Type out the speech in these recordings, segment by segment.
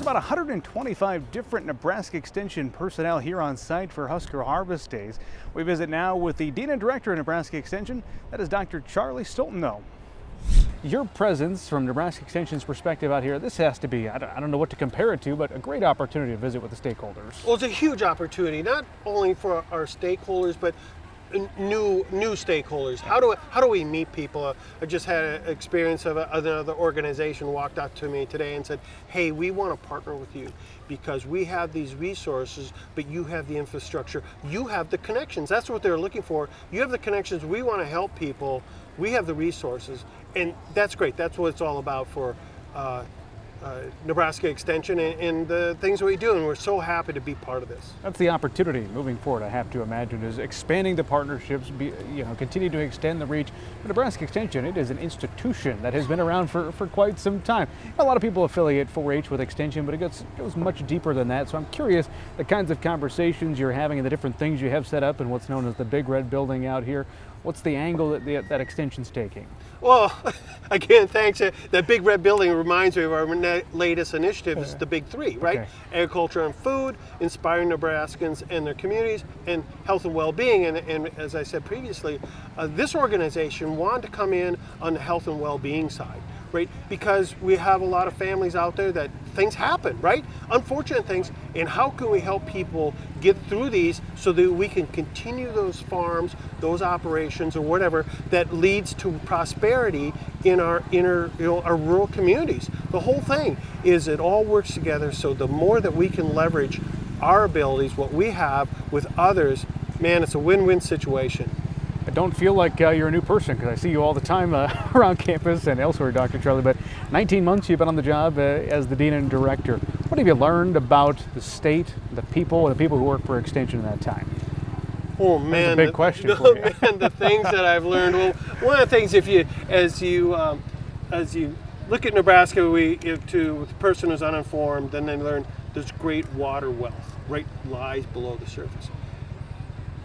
about 125 different Nebraska Extension personnel here on site for Husker Harvest Days. We visit now with the Dean and Director of Nebraska Extension, that is Dr. Charlie Stoltenow. Your presence from Nebraska Extension's perspective out here, this has to be, I don't know what to compare it to, but a great opportunity to visit with the stakeholders. Well, it's a huge opportunity, not only for our stakeholders, but new stakeholders. How do we meet people? I just had an experience of another organization walked up to me today and said, hey, we want to partner with you because we have these resources, but you have the infrastructure, you have the connections. That's what they're looking for. You have the connections. We want to help people. We have the resources, and that's great. That's what it's all about for Nebraska Extension and the things that we do, and we're so happy to be part of this. That's the opportunity moving forward, I have to imagine, is expanding the partnerships, continue to extend the reach. But Nebraska Extension, it is an institution that has been around for quite some time. A lot of people affiliate 4-H with Extension, but it goes much deeper than that. So I'm curious the kinds of conversations you're having and the different things you have set up in what's known as the Big Red Building out here. What's the angle that Extension's taking? Well, again, thanks. That Big Red Building reminds me of our latest initiative is the Big Three, right? Okay. Agriculture and food, inspiring Nebraskans and their communities, and health and well-being. And as I said previously, this organization wanted to come in on the health and well-being side, right? Because we have a lot of families out there that things happen, right? Unfortunate things, and how can we help people get through these so that we can continue those farms, those operations, or whatever that leads to prosperity in our our rural communities. The whole thing is it all works together, so the more that we can leverage our abilities, what we have with others, man, it's a win-win situation. I don't feel like you're a new person because I see you all the time around campus and elsewhere, Dr. Charlie, but 19 months you've been on the job as the Dean and Director. What have you learned about the state, the people, and the people who work for Extension in that time? Oh man, that's a big question for you. Man, the things that I've learned. Well, one of the things, as you look at Nebraska, to the person who's uninformed, then they learn there's great water wealth, right, lies below the surface.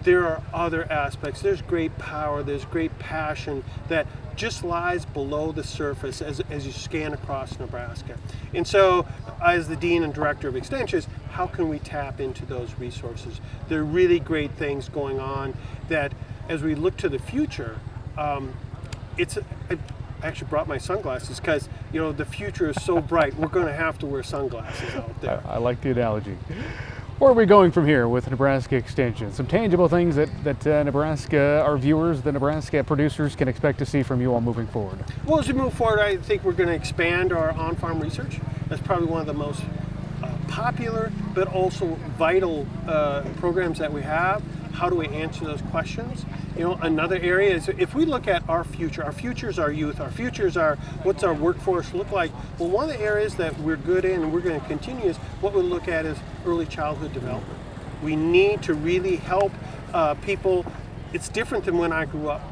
There are other aspects. There's great power, there's great passion that just lies below the surface as you scan across Nebraska. And so, as the Dean and Director of Extensions, how can we tap into those resources? There are really great things going on that, as we look to the future, I actually brought my sunglasses because, the future is so bright, we're going to have to wear sunglasses out there. I like the analogy. Where are we going from here with Nebraska Extension? Some tangible things that Nebraska, our viewers, the Nebraska producers can expect to see from you all moving forward? Well, as we move forward, I think we're going to expand our on-farm research. That's probably one of the most popular, but also vital programs that we have. How do we answer those questions? Another area is if we look at our future is our youth, our future is what's our workforce look like? Well, one of the areas that we're good in and we're going to continue is what we look at is early childhood development. We need to really help people. It's different than when I grew up.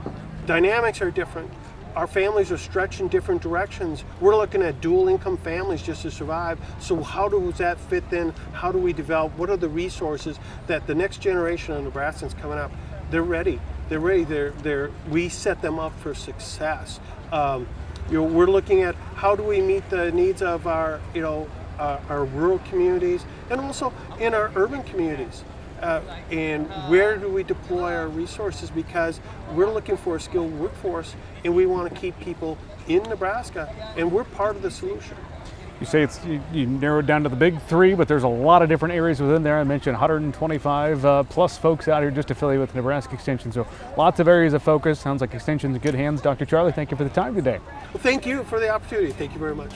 Dynamics are different. Our families are stretched in different directions. We're looking at dual income families just to survive. So how does that fit then? How do we develop? What are the resources that the next generation of Nebraskans coming up, they're ready. They're ready. We set them up for success. We're looking at how do we meet the needs of our rural communities and also in our urban communities. And where do we deploy our resources? Because we're looking for a skilled workforce and we want to keep people in Nebraska, and we're part of the solution. You say you narrowed down to the Big Three, but there's a lot of different areas within there. I mentioned 125 plus folks out here just affiliated with Nebraska Extension. So lots of areas of focus. Sounds like Extension's in good hands. Dr. Charlie, thank you for the time today. Well, thank you for the opportunity. Thank you very much.